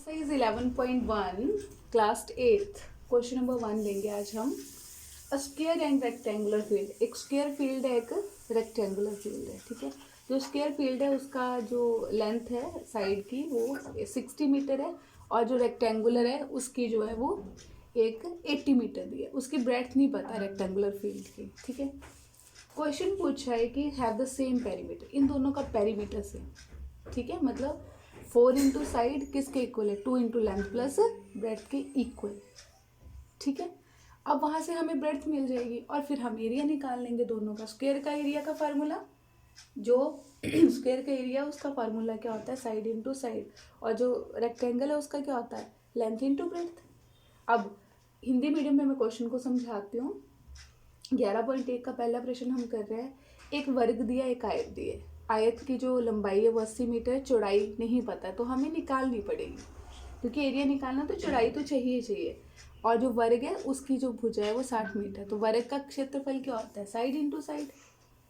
Exercise 11.1 class 8 question number 1 लेंगे आज हम। A square and rectangular field, एक स्क्वायर फील्ड है, एक रेक्टेंगुलर फील्ड है। ठीक है, जो स्क्वायर फील्ड है उसका जो लेंथ है साइड की वो 60 मीटर है, और जो रेक्टेंगुलर है उसकी जो है वो एक 80 मीटर दी है। उसकी ब्रेड्थ नहीं पता रेक्टेंगुलर फील्ड की। ठीक है, क्वेश्चन पूछा है कि हैव द सेम पेरीमीटर, इन दोनों का पेरीमीटर सेम। ठीक है, मतलब 4 इंटू साइड किसके इक्वल है, 2 इंटू लेंथ प्लस ब्रेड्थ के इक्वल। ठीक है, अब वहाँ से हमें ब्रेड्थ मिल जाएगी और फिर हम एरिया निकाल लेंगे दोनों का। स्क्वायर का एरिया का फार्मूला, जो स्क्वायर का एरिया उसका फार्मूला क्या होता है, साइड इंटू साइड, और जो रेक्टेंगल है उसका क्या होता है, लेंथ इंटू ब्रेड्थ। अब हिंदी मीडियम में मैं क्वेश्चन को समझाती हूँ। 11.1 का पहला प्रश्न हम कर रहे हैं। एक वर्ग दिया, एक आयत दिए। आयत की जो लंबाई है वो 80 मीटर, चौड़ाई नहीं पता है तो हमें निकालनी पड़ेगी, क्योंकि एरिया निकालना तो चौड़ाई तो चाहिए। और जो वर्ग है उसकी जो भुजा है वो 60 मीटर। तो वर्ग का क्षेत्रफल क्या होता है, साइड इंटू साइड,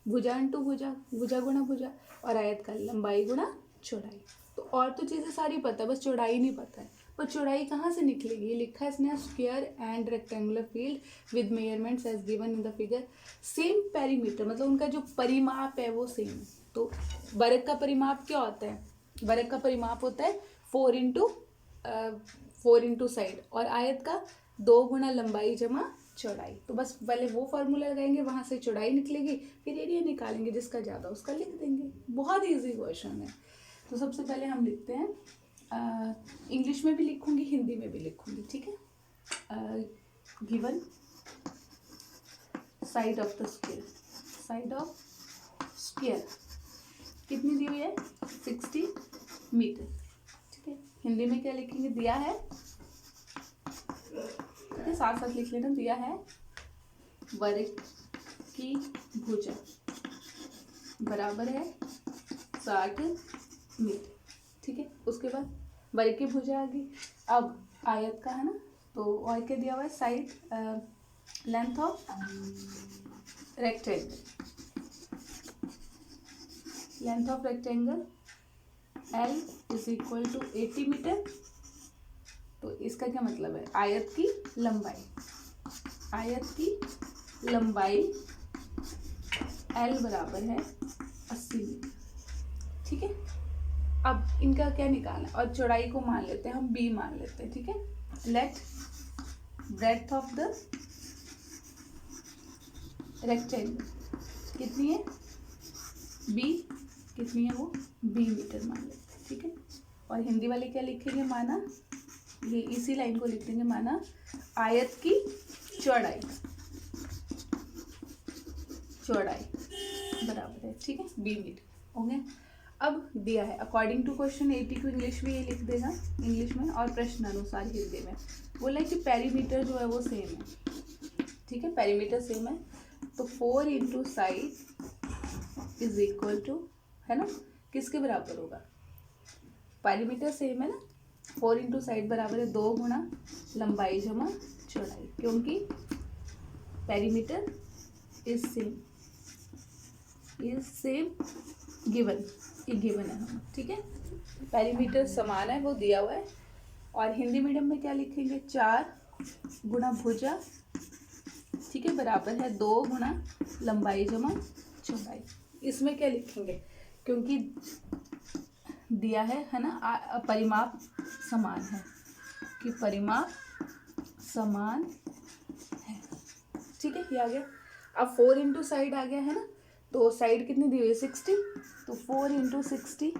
भुजा इंटू भुजा, भुजा गुणा भुजा, और आयत का लंबाई गुणा चौड़ाई। तो और तो चीज़ें सारी पता है, बस चौड़ाई नहीं पता है। पर चौड़ाई कहाँ से निकलेगी, ये लिखा है इसने, square and rectangular field with measurements as given in the figure, same perimeter, मतलब उनका जो परिमाप है वो सेम है। तो वर्ग का परिमाप क्या होता है, वर्ग का परिमाप होता है 4 इंटू साइड, और आयत का 2 गुना लंबाई जमा चौड़ाई। तो बस पहले वो फार्मूला लगाएंगे, वहाँ से चौड़ाई निकलेगी, फिर एरिया निकालेंगे, जिसका ज़्यादा उसका लिख देंगे। बहुत इजी क्वेश्चन है। तो सबसे पहले हम लिखते हैं, इंग्लिश में भी लिखूंगी, हिंदी में भी लिखूंगी। ठीक है, given side of the square, side of square कितनी दी हुई है, 60 मीटर। ठीक है, हिंदी में क्या लिखेंगे, दिया है, ठीक है, साथ साथ लिख लेना, दिया है वर्ग की भुजा बराबर है 60 मीटर। ठीक है, उसके बाद वर्ग की भुजा आ गई। अब आयत का है ना, तो और क्या दिया हुआ है, side length of rectangle, length of rectangle L is equal to 80 metre. तो इसका क्या मतलब है, आयत की लंबाई, आयत की लंबाई L बराबर है 80 मीटर। ठीक है, अब इनका क्या निकालना है, और चौड़ाई को मान लेते हैं हम, B मान लेते हैं। ठीक है, let breadth of the rectangle कितनी है, B कितनी है, वो B मीटर मान लेते हैं। ठीक है, और हिंदी वाले क्या लिखेंगे, माना, ये इसी लाइन को लिख देंगे, माना आयत की चौड़ाई, चौड़ाई बराबर है, ठीक है, B मीटर हो गया। अब दिया है अकॉर्डिंग टू क्वेश्चन 80 को इंग्लिश में ये लिख देगा, इंग्लिश में, और प्रश्न अनुसार हिंदी में बोला है कि पेरीमीटर जो है वो सेम है। ठीक है, पेरीमीटर सेम है, तो 4 into side is equal to, है ना, किसके बराबर होगा, पेरीमीटर सेम है ना, 4 इंटू साइड बराबर है 2 गुना लंबाई जमा चौड़ाई, क्योंकि पेरीमीटर इज सेम, गिवन, ये गिवन है हम। ठीक है, पेरीमीटर समान है, वो दिया हुआ है। और हिंदी मीडियम में क्या लिखेंगे, 4 गुना भुजा, ठीक है, बराबर है 2 गुना लंबाई जमा चौड़ाई। इसमें क्या लिखेंगे, क्योंकि दिया है ना, परिमाप समान है, कि परिमाप समान है। ठीक है, ये आ गया। अब 4 इंटू साइड आ गया है ना, तो साइड कितनी दी हुई है, 60, तो 4 इंटू 60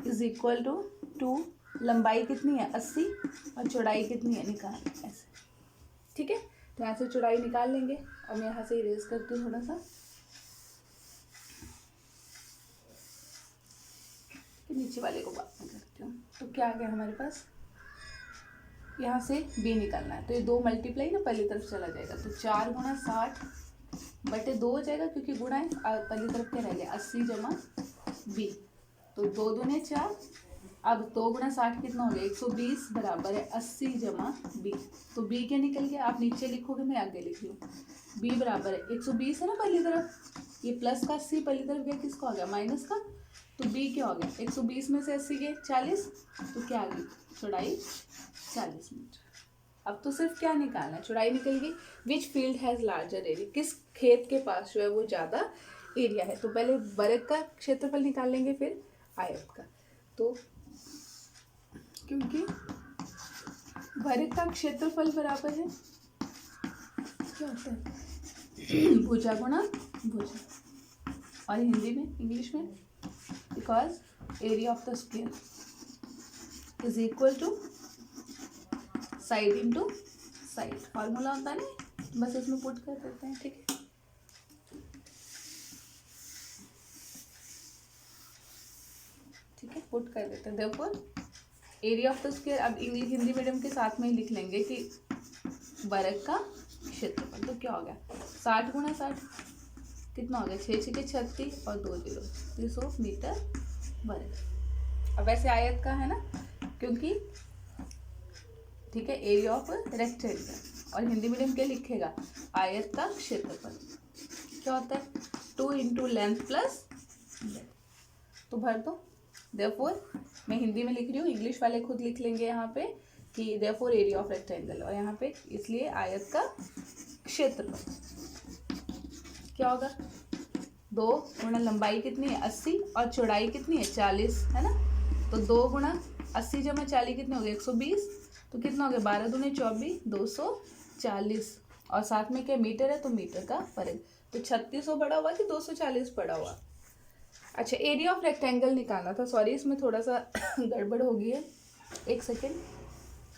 इज इक्वल टू 2, लंबाई कितनी है 80, और चौड़ाई कितनी है, निकाल ऐसे। ठीक है, तो यहाँ से चौड़ाई निकाल लेंगे, और मैं यहाँ से इरेज करती हूँ थोड़ा सा, नीचे वाले को बात में करती हूँ। तो क्या आ गया हमारे पास, यहाँ से B निकालना है, तो ये 2 मल्टीप्लाई ना पहली तरफ चला जाएगा, तो 4 गुना 60 बटे 2 हो जाएगा, क्योंकि गुणा है, पहली तरफ क्या रह गया, 80 जमा B, तो 2 दूने 4, अब 2 गुना 60 कितना हो गया, 120 बराबर है 80 जमा B। तो B क्या निकल गया, आप नीचे लिखोगे, मैं आगे लिख लूँ, B बराबर है 120 है ना पहली तरफ, ये प्लस का 80 पहली तरफ गया, किसका हो गया, माइनस का, तो बी क्या हो गया, 120 में से 80 गए 40, तो क्या आ गई चौड़ाई 40 मीटर। अब तो सिर्फ क्या निकालना है, चौड़ाई निकल गई। Which field has larger area, किस खेत के पास जो है वो ज़्यादा एरिया है। तो पहले वर्ग का क्षेत्रफल निकाल लेंगे, फिर आयत का। तो क्योंकि वर्ग का क्षेत्रफल बराबर है क्या होता है, भुजा गुणा भुजा, और हिंदी में इंग्लिश में because area of the square is equal to side into side. Formula होता है ना, बस इसमें पुट कर देते हैं, ठीक है। ठीक है, पुट कर देते हैं। Therefore area of the square, अब इंग्लिश हिंदी मीडियम के साथ में ही लिख लेंगे कि वर्ग का क्षेत्रफल। तो क्या हो गया 60 गुणा 60 कितना हो गया, 6 6 36 और 2 0 300 मीटर वर्ग। अब वैसे आयत का है ना, क्योंकि ठीक है एरिया ऑफ रेक्टेंगल, और हिंदी मीडियम क्या लिखेगा, आयत का क्षेत्रफल क्या होता है 2 इंटू लेंथ प्लस ब्रेड्थ। तो भर दो। देयरफॉर मैं हिंदी में लिख रही हूँ, इंग्लिश वाले खुद लिख लेंगे यहाँ पे कि देयरफॉर एरिया ऑफ रेक्टेंगल, और यहाँ पे इसलिए आयत का क्षेत्रफल क्या होगा 2 गुणा लंबाई कितनी है 80 और चौड़ाई कितनी है 40 है ना। तो 2 गुणा 80 जमा 40 कितने हो गए 120, तो कितना हो गया 12 दूनी 24 240, और साथ में क्या मीटर है तो मीटर का फर्क। तो 3600 पड़ा हुआ कि 240 पड़ा हुआ। अच्छा एरिया ऑफ रेक्टेंगल निकालना था, सॉरी इसमें थोड़ा सा गड़बड़ हो गई है, एक सेकेंड।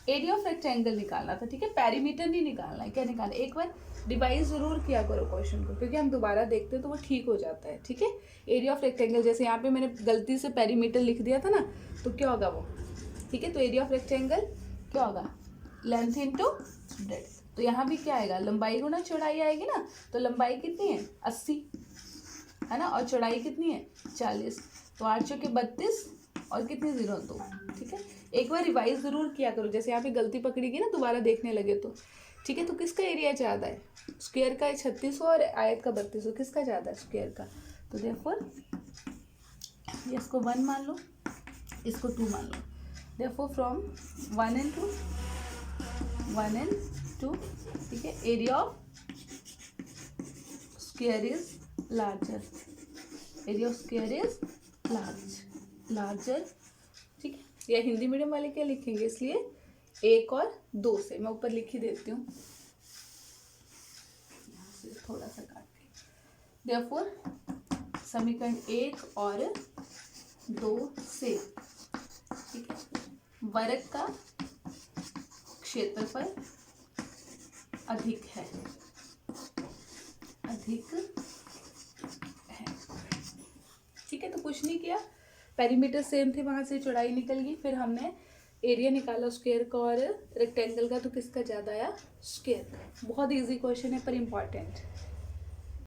एरिया ऑफ रेक्टेंगल निकालना था, ठीक है, पेरीमीटर नहीं निकालना है। क्या निकालना है, एक बार डिवाइस जरूर किया करो क्वेश्चन को, क्योंकि हम दोबारा देखते हैं तो वो ठीक हो जाता है, ठीक है। एरिया ऑफ रेक्टेंगल, जैसे यहाँ पे मैंने गलती से पेरीमीटर लिख दिया था ना, तो क्या होगा वो, ठीक है। तो एरिया ऑफ रेक्टेंगल क्या होगा लेंथ इंटू ब्रेड्थ। तो यहाँ भी क्या आएगा लंबाई गुना चौड़ाई आएगी ना, तो लंबाई कितनी है 80 है ना, और चौड़ाई कितनी है 40, तो 8 चौके 32 और कितनी 0 2, ठीक है। एक बार रिवाइज जरूर किया करो, जैसे यहाँ पे गलती पकड़ेगी ना दोबारा देखने लगे तो, ठीक है। तो किसका एरिया ज़्यादा है, स्क्वायर का 3600 और आयत का 3200, किसका ज़्यादा है स्क्वायर का। तो देयरफॉर इसको 1 मान लो, इसको 2 मान लो। देयरफॉर फ्रॉम 1 and 2, ठीक है, area of square is larger, area of square is larger, ठीक है। या हिंदी मीडियम वाले क्या लिखेंगे, इसलिए 1 और 2 से मैं ऊपर लिख ही देती हूँ थोड़ा सा काट के। देयरफॉर समीकरण 1 और 2 से, ठीक है, वर्ग का क्षेत्रफल अधिक है, ठीक है। तो कुछ नहीं किया, पेरीमीटर सेम थे, वहाँ से चौड़ाई निकल गई, फिर हमने एरिया निकाला स्क्वायर का और रेक्टेंगल का, तो किसका ज़्यादा आया स्क्वायर का। बहुत इजी क्वेश्चन है पर इम्पॉर्टेंट।